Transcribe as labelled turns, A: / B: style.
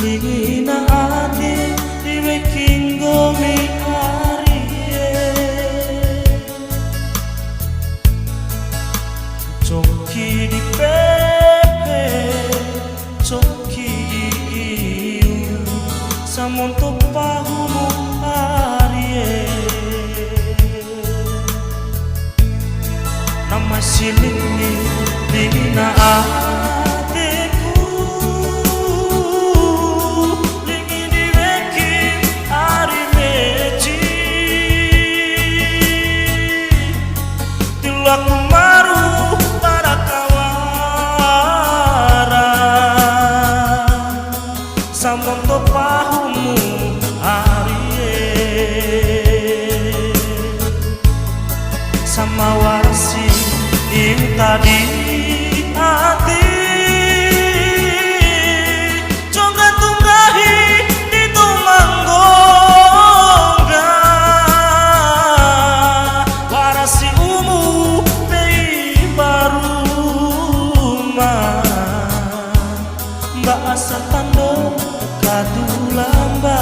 A: lingina ati diwekinggo mi arie coki di pepe coki iu samonto pahumu arie nama silingi lingina atiku lingi diweki ari meci tilaku maru para kawara samonto pahumu arie sama warsi ing tadi hati coba tunggahi di tumanggonga warasi umu pei baruma mbak asa tando kadulamba